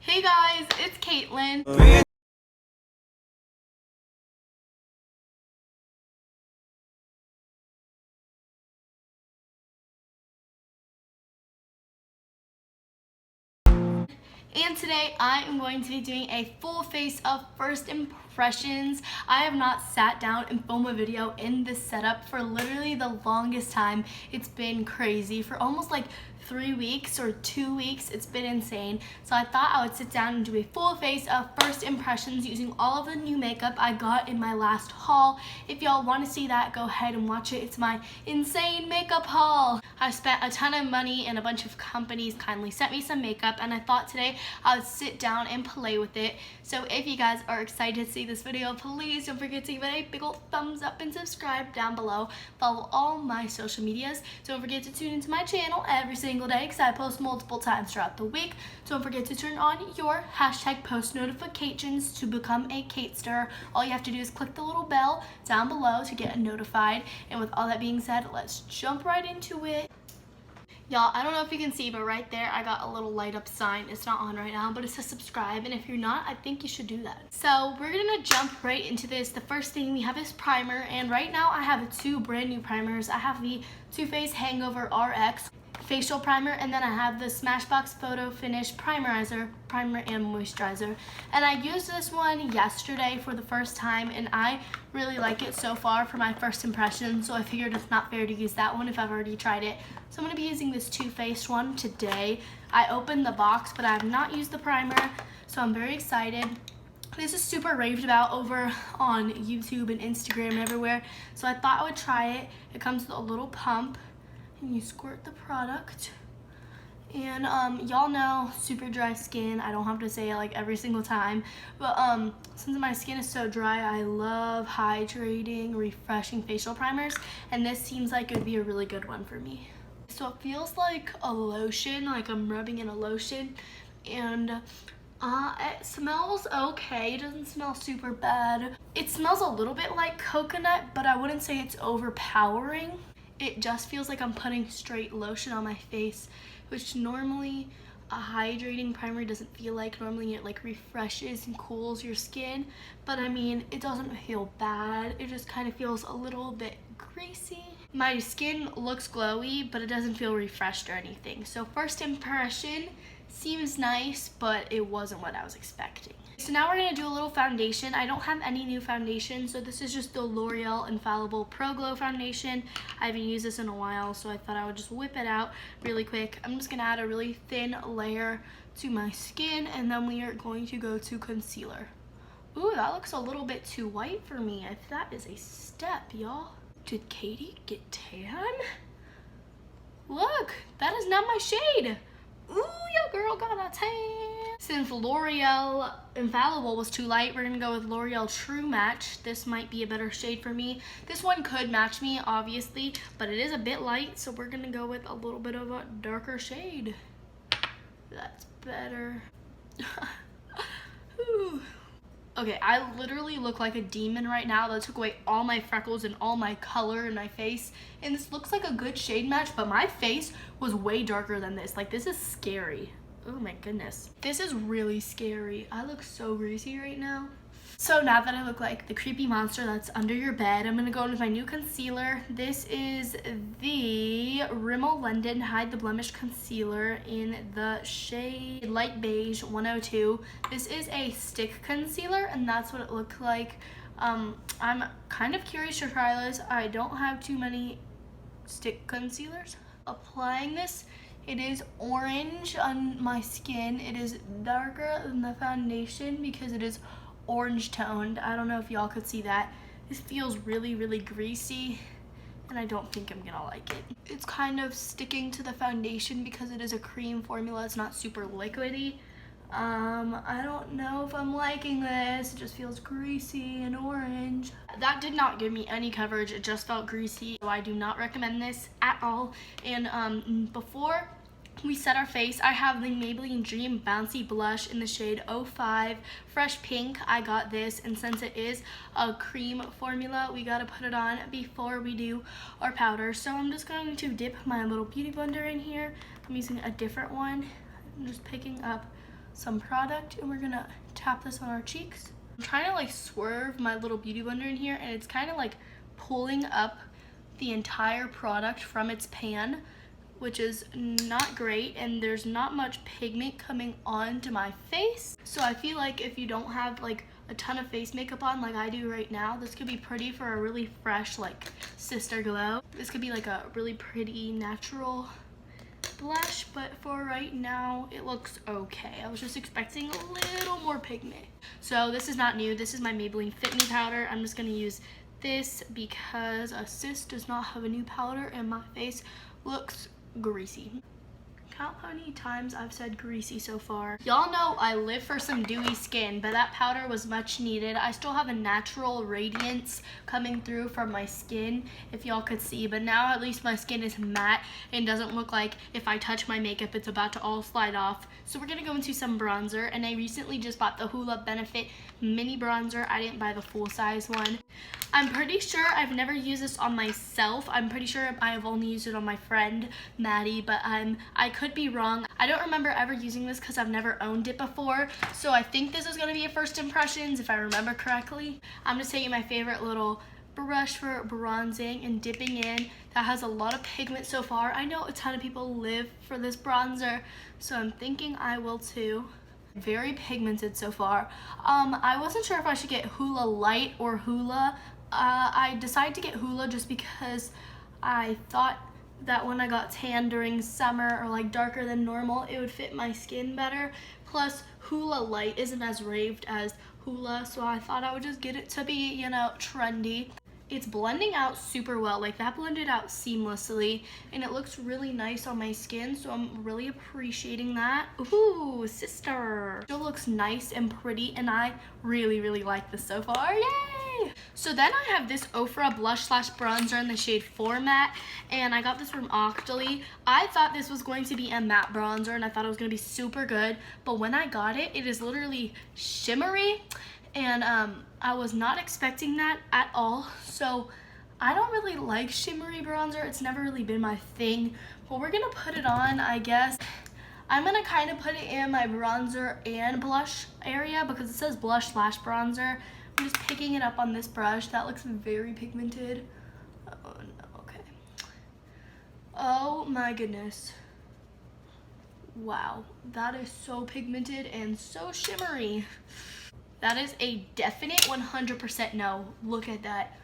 Hey guys, it's Caitlin. And today I am going to be doing a full face of first impressions. I have not sat down and filmed a video in this setup for literally the longest time. It's been crazy. For almost like 3 weeks or 2 weeks, it's been insane. So I thought I would sit down and do a full face of first impressions using all of the new makeup I got in my last haul. If y'all want to see that, go ahead and watch it. It's my insane makeup haul. I spent a ton of money and a bunch of companies kindly sent me some makeup, and I thought today I would sit down and play with it. So if you guys are excited to see this video, please don't forget to give it a big old thumbs up and subscribe down below. Follow all my social medias. Don't forget to tune into my channel every single day because I post multiple times throughout the week. Don't forget to turn on your hashtag post notifications to become a Caitster. All you have to do is click the little bell down below to get notified. And with all that being said, let's jump right into it. Y'all, I don't know if you can see, but right there I got a little light up sign. It's not on right now, but it says subscribe, and if you're not, I think you should do that. So we're gonna jump right into this. The first thing we have is primer, and right now I have 2 brand new primers. I have the Too Faced Hangover RX facial primer, and then I have the Smashbox Photo Finish primer and moisturizer. And I used this one yesterday for the first time, and I really like it so far for my first impression, so I figured it's not fair to use that one if I've already tried it. So I'm going to be using this Too Faced one today. I opened the box, but I have not used the primer, so I'm very excited. This is super raved about over on YouTube and Instagram and everywhere, so I thought I would try it. It comes with a little pump, and you squirt the product. And y'all know, super dry skin. I don't have to say it like every single time, but since my skin is so dry, I love hydrating, refreshing facial primers, and this seems like it would be a really good one for me. So it feels like a lotion, like I'm rubbing in a lotion, and it smells okay. It doesn't smell super bad. It smells a little bit like coconut, but I wouldn't say it's overpowering. It just feels like I'm putting straight lotion on my face, which normally a hydrating primer doesn't feel like. Normally it like refreshes and cools your skin, but I mean, it doesn't feel bad. It just kind of feels a little bit greasy. My skin looks glowy, but it doesn't feel refreshed or anything. So first impression seems nice, but it wasn't what I was expecting. So now we're gonna do a little foundation. I don't have any new foundation, so this is just the L'Oreal Infallible Pro Glow Foundation. I haven't used this in a while, so I thought I would just whip it out really quick. I'm just gonna add a really thin layer to my skin, and then we are going to go to concealer. Ooh, that looks a little bit too white for me. If that is a step, y'all. Did Katie get tan? Look, that is not my shade. Ooh, your girl got a tan. Since L'Oreal Infallible was too light, we're gonna go with L'Oreal True Match. This might be a better shade for me. This one could match me, obviously, but it is a bit light, so we're gonna go with a little bit of a darker shade. That's better. Ooh. Okay, I literally look like a demon right now. That took away all my freckles and all my color in my face. And this looks like a good shade match, but my face was way darker than this. Like, this is scary. Oh my goodness. This is really scary. I look so greasy right now. So now that I look like the creepy monster that's under your bed, I'm gonna go in with my new concealer. This is the Rimmel London Hide the Blemish Concealer in the shade Light Beige 102. This is a stick concealer, and that's what it looked like. I'm kind of curious to try this. I don't have too many stick concealers. Applying this, it is orange on my skin. It is darker than the foundation because it is orange toned. I don't know if y'all could see that. This feels really, really greasy, and I don't think I'm gonna like it. It's kind of sticking to the foundation because it is a cream formula. It's not super liquidy. I don't know if I'm liking this. It just feels greasy and orange. That did not give me any coverage. It just felt greasy, so I do not recommend this at all. And before we set our face, I have the Maybelline Dream Bouncy Blush in the shade 05 Fresh Pink. I got this, and since it is a cream formula, we gotta put it on before we do our powder. So I'm just going to dip my little beauty blender in here. I'm using a different one. I'm just picking up some product and we're gonna tap this on our cheeks. I'm trying to like swerve my little beauty blender in here, and it's kind of like pulling up the entire product from its pan, which is not great, and there's not much pigment coming onto my face. So I feel like if you don't have like a ton of face makeup on like I do right now, this could be pretty for a really fresh like sister glow. This could be like a really pretty natural blush, but for right now it looks okay. I was just expecting a little more pigment. So this is not new. This is my Maybelline Fit Me Powder. I'm just gonna use this because a sis does not have a new powder and my face looks greasy. Count how many times I've said greasy so far. Y'all know I live for some dewy skin, but that powder was much needed. I still have a natural radiance coming through from my skin, if y'all could see, but now at least my skin is matte and doesn't look like if I touch my makeup it's about to all slide off. So we're gonna go into some bronzer, and I recently just bought the Hoola Benefit mini bronzer. I didn't buy the full size one. I'm pretty sure I've never used this on myself. I'm pretty sure I've only used it on my friend Maddie, but I could be wrong. I don't remember ever using this because I've never owned it before, so I think this is going to be a first impressions if I remember correctly. I'm just taking my favorite little brush for bronzing and dipping in. That has a lot of pigment so far. I know a ton of people live for this bronzer, so I'm thinking I will too. Very pigmented so far. I wasn't sure if I should get Hoola Light or Hoola. I decided to get Hoola just because I thought that when I got tan during summer or like darker than normal, it would fit my skin better. Plus Hoola Light isn't as raved as Hoola, so I thought I would just get it to be, you know, trendy. It's blending out super well, like that blended out seamlessly, and it looks really nice on my skin, so I'm really appreciating that. Ooh, sister. It looks nice and pretty, and I really like this so far. Yay! So then I have this Oprah blush slash bronzer in the shade Format, and I got this from Octoly. I thought this was going to be a matte bronzer, and I thought it was going to be super good, but when I got it, it is literally shimmery, and I was not expecting that at all. So I don't really like shimmery bronzer. It's never really been my thing, but we're gonna put it on, I guess. I'm gonna kind of put it in my bronzer and blush area because it says blush slash bronzer. I'm just picking it up on this brush. That looks very pigmented. Oh no, okay. Oh my goodness. Wow, that is so pigmented and so shimmery. That is a definite 100% no. Look at that.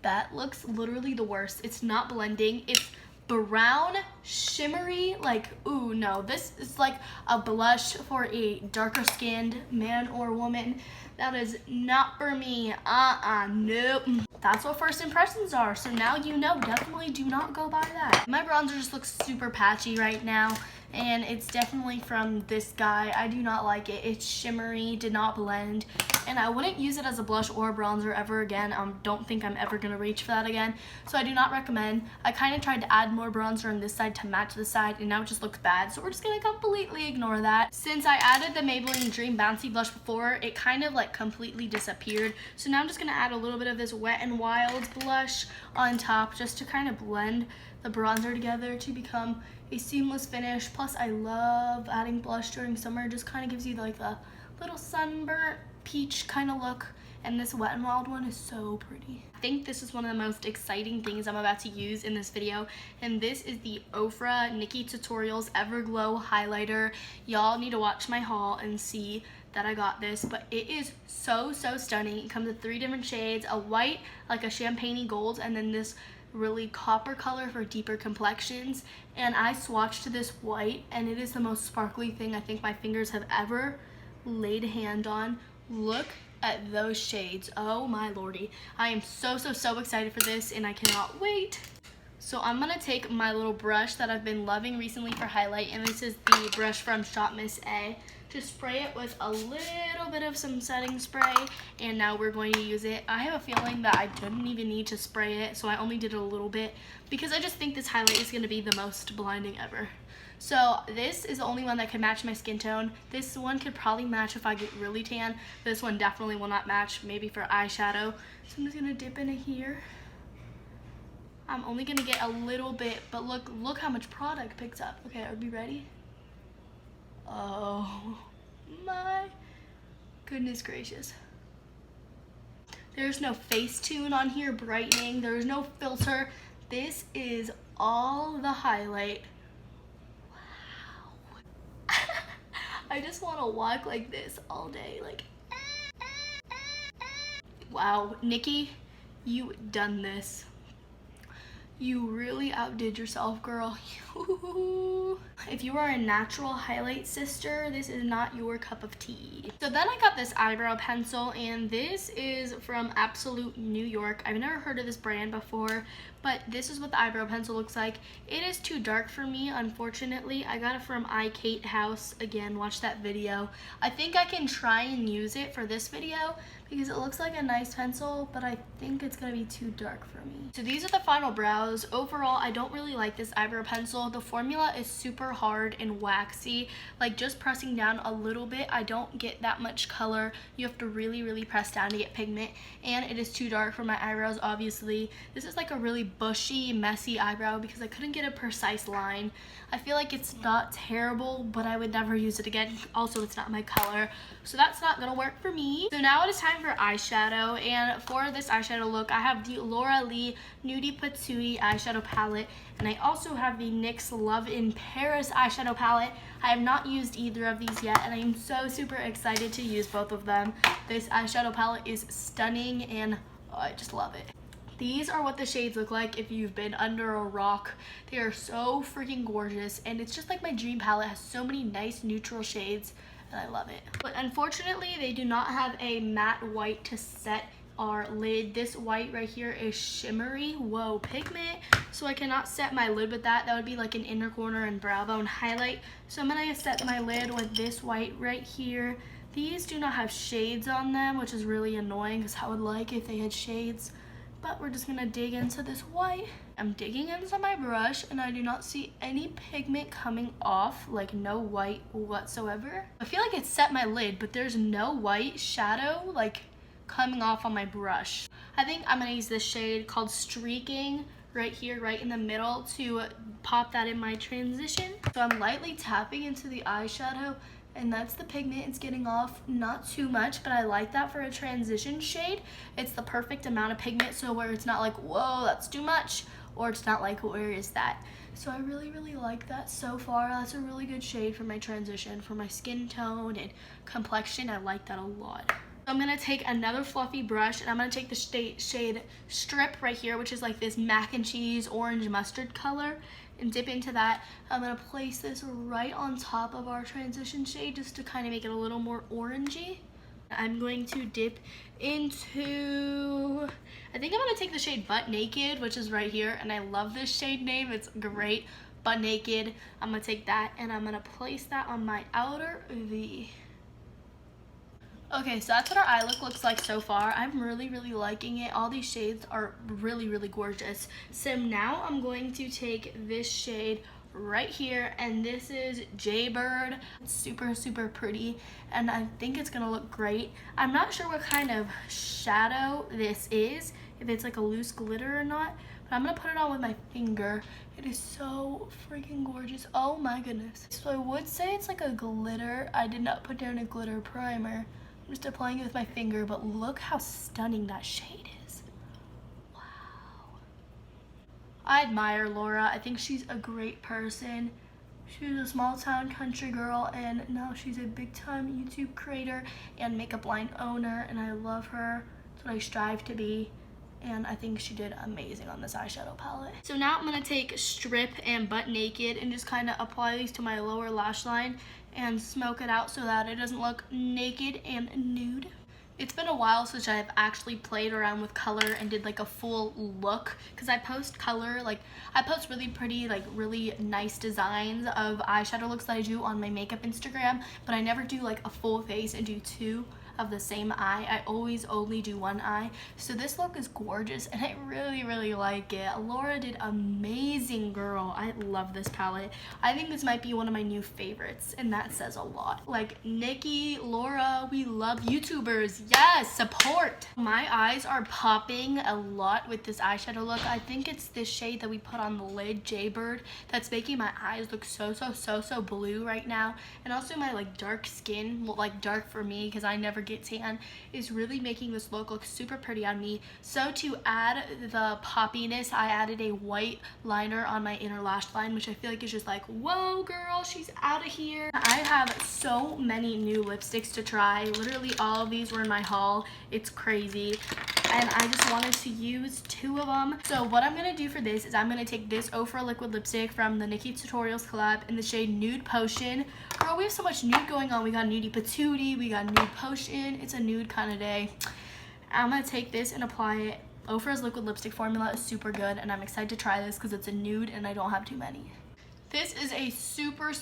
That looks literally the worst. It's not blending. It's brown, shimmery, like, ooh, no. This is like a blush for a darker skinned man or woman. That is not for me. Nope. That's what first impressions are. So now you know, definitely do not go buy that. My bronzer just looks super patchy right now, and it's definitely from this guy. I do not like it. It's shimmery, did not blend, and I wouldn't use it as a blush or a bronzer ever again. Don't think I'm ever gonna reach for that again, so I do not recommend. I kind of tried to add more bronzer on this side to match this side, and now it just looks bad, so we're just gonna completely ignore that. Since I added the Maybelline Dream Bouncy blush before, it kind of like completely disappeared, so now I'm just gonna add a little bit of this Wet n Wild blush on top just to kind of blend the bronzer together to become a seamless finish. Plus I love adding blush during summer. It just kind of gives you like a little sunburnt peach kind of look, and this Wet n Wild one is so pretty. I think this is one of the most exciting things I'm about to use in this video, and this is the Oprah Nikkietutorials Everglow highlighter. Y'all need to watch my haul and see that I got this, but it is so stunning. It comes in 3 different shades, a white, like a champagne-y gold, and then this really copper color for deeper complexions. And I swatched this white, and it is the most sparkly thing I think my fingers have ever laid a hand on. Look at those shades. Oh my lordy. I am so excited for this, and I cannot wait. So I'm gonna take my little brush that I've been loving recently for highlight, and this is the brush from Shop Miss A. Just spray it with a little bit of some setting spray, and now we're going to use it. I have a feeling that I didn't even need to spray it, so I only did it a little bit because I just think this highlight is gonna be the most blinding ever. So this is the only one that can match my skin tone. This one could probably match if I get really tan. This one definitely will not match, maybe for eyeshadow. So I'm just gonna dip in here. I'm only gonna get a little bit, but look how much product picks up. Okay, are we ready? Oh, my goodness gracious. There's no Facetune on here brightening. There's no filter. This is all the highlight. Wow. I just want to walk like this all day. Like, wow, Nikki, you done this. You really outdid yourself, girl. If you are a natural highlight sister, this is not your cup of tea. So then I got this eyebrow pencil, and this is from Absolute New York. I've never heard of this brand before, but this is what the eyebrow pencil looks like. It is too dark for me, unfortunately. I got it from iCate House. Again, watch that video. I think I can try and use it for this video because it looks like a nice pencil, but I think it's gonna be too dark for me. So these are the final brows. Overall, I don't really like this eyebrow pencil. The formula is super hard and waxy. Like, just pressing down a little bit, I don't get that much color. You have to really, really press down to get pigment, and it is too dark for my eyebrows, obviously. This is like a really bushy, messy eyebrow because I couldn't get a precise line. I feel like it's not terrible, but I would never use it again. Also, it's not my color, so that's not gonna work for me. So now it is time for eyeshadow, and for this eyeshadow look, I have the Laura Lee Nudie Patootie eyeshadow palette, and I also have the NYX Love in Paris eyeshadow palette. I have not used either of these yet, and I am so super excited to use both of them. This eyeshadow palette is stunning, and I just love it. These are what the shades look like if you've been under a rock. They are so freaking gorgeous, and it's just like my dream palette. It has so many nice neutral shades, and I love it. But unfortunately, they do not have a matte white to set our lid. This white right here is shimmery, whoa, pigment, so I cannot set my lid with that. That would be like an inner corner and brow bone highlight. So I'm gonna set my lid with this white right here. These do not have shades on them, which is really annoying because I would like if they had shades. But we're just gonna dig into this white. I'm digging into my brush, and I do not see any pigment coming off, like no white whatsoever. I feel like it set my lid, but there's no white shadow like coming off on my brush. I think I'm gonna use this shade called Streaking right here, right in the middle, to pop that in my transition. So I'm lightly tapping into the eyeshadow, and that's the pigment it's getting off. Not too much, but I like that for a transition shade. It's the perfect amount of pigment, so where it's not like, whoa, that's too much, or it's not like, where is that? So I really, really like that so far. That's a really good shade for my transition, for my skin tone and complexion. I like that a lot. So I'm gonna take another fluffy brush, and I'm gonna take the shade Strip right here, which is like this mac and cheese orange mustard color, and dip into that. I'm gonna place this right on top of our transition shade just to kind of make it a little more orangey. I'm going to dip into, I think I'm gonna take the shade Butt Naked, which is right here, and I love this shade name, it's great. Butt Naked. I'm gonna take that, and I'm gonna place that on my outer V. Okay, so that's what our eye look looks like so far. I'm really, really liking it. All these shades are really, really gorgeous. So now I'm going to take this shade right here, and this is Jaybird. It's super, super pretty, and I think it's gonna look great. I'm not sure what kind of shadow this is, if it's like a loose glitter or not, but I'm gonna put it on with my finger. It is so freaking gorgeous. Oh my goodness. So I would say it's like a glitter. I did not put down a glitter primer. I'm just applying it with my finger, but look how stunning that shade is. Wow. I admire Laura. I think she's a great person. She's a small town country girl, and now she's a big time YouTube creator and makeup line owner, and I love her. That's what I strive to be, and I think she did amazing on this eyeshadow palette. So now I'm gonna take Strip and Butt Naked and just kind of apply these to my lower lash line and smoke it out so that it doesn't look naked and nude. It's been a while since I've actually played around with color and did like a full look, because I post color, like I post really pretty, like really nice designs of eyeshadow looks that I do on my makeup Instagram, but I never do like a full face and do two of the same eye. I always only do one eye. So this look is gorgeous and I really, really like it. Laura did amazing, girl. I love this palette. I think this might be one of my new favorites, and that says a lot. Like, Nikki, Laura, we love YouTubers. Yes, support. My eyes are popping a lot with this eyeshadow look. I think it's this shade that we put on the lid, Jaybird, that's making my eyes look so blue right now. And also my like dark skin, well, like dark for me because I never get tan, is really making this look super pretty on me. So to add the poppiness, I added a white liner on my inner lash line, which I feel like is just like, whoa girl, she's out of here. I have so many new lipsticks to try. Literally all of these were in my haul. It's crazy. And I just wanted to use 2 of them. So what I'm going to do for this is I'm going to take this Oprah liquid lipstick from the Nikkietutorials collab in the shade Nude Potion. Girl, we have so much nude going on. We got Nudie Patootie, we got Nude Potion. It's a nude kind of day. I'm going to take this and apply it. Oprah's liquid lipstick formula is super good, and I'm excited to try this because it's a nude and I don't have too many. This is a super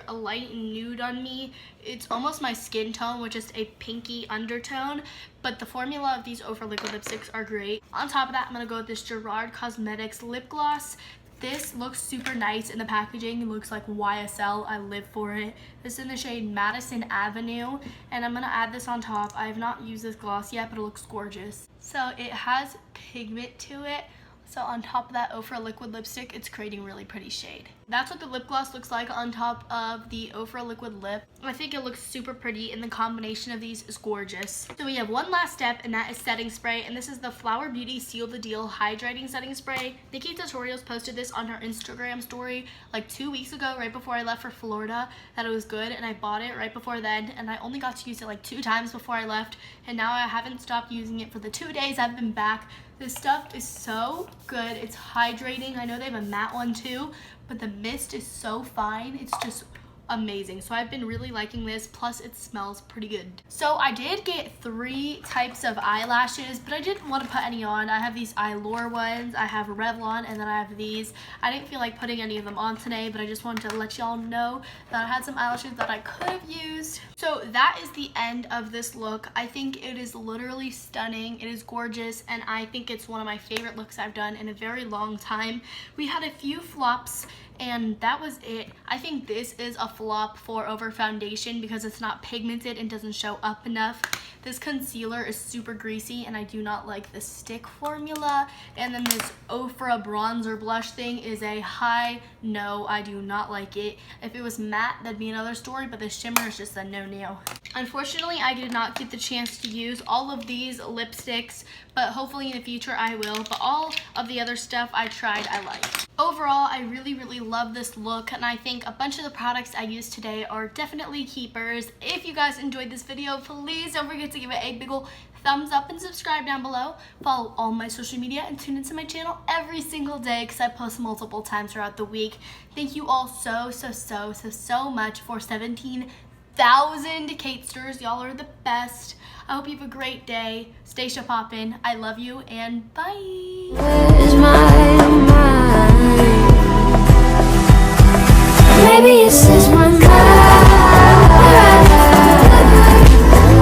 light nude on me. It's almost my skin tone with just a pinky undertone, but the formula of these Oprah liquid lipsticks are great. On top of that, I'm going to go with this Gerard Cosmetics lip gloss. This looks super nice in the packaging. It looks like YSL. I live for it. This is in the shade Madison Avenue, and I'm going to add this on top. I have not used this gloss yet, but it looks gorgeous. So it has pigment to it. So on top of that Oprah liquid lipstick, it's creating a really pretty shade. That's what the lip gloss looks like on top of the Oprah liquid lip. I think it looks super pretty, and the combination of these is gorgeous. So we have one last step, and that is setting spray, and this is the Flower Beauty Seal the Deal Hydrating Setting Spray. Nikkietutorials posted this on her Instagram story like 2 weeks ago, right before I left for Florida, that it was good, and I bought it right before then, and I only got to use it like 2 times before I left, and now I haven't stopped using it for the 2 days I've been back. This stuff is so good. It's hydrating. I know they have a matte one too, but the mist is so fine. It's just amazing. So I've been really liking this, plus it smells pretty good. So I did get 3 types of eyelashes, but I didn't want to put any on. I have these Allure ones, I have Revlon, and then I have these. I didn't feel like putting any of them on today, but I just wanted to let y'all know that I had some eyelashes that I could have used. So that is the end of this look. I think it is literally stunning. It is gorgeous, and I think it's one of my favorite looks I've done in a very long time. We had a few flops, and that was it. I think this is a flop for over foundation because it's not pigmented and doesn't show up enough. This concealer is super greasy, and I do not like the stick formula. And then this Oprah bronzer blush thing is a high no. I do not like it. If it was matte, that'd be another story, but the shimmer is just a no-no. Unfortunately, I did not get the chance to use all of these lipsticks, but hopefully in the future I will. But all of the other stuff I tried, I liked. Overall, I really love this look, and I think a bunch of the products I used today are definitely keepers. If you guys enjoyed this video, please don't forget to give it a big ol' thumbs up and subscribe down below. Follow all my social media and tune into my channel every single day because I post multiple times throughout the week. Thank you all so much for 17,000 Kaitsters. Y'all are the best. I hope you have a great day. Stay poppin'. I love you, and bye.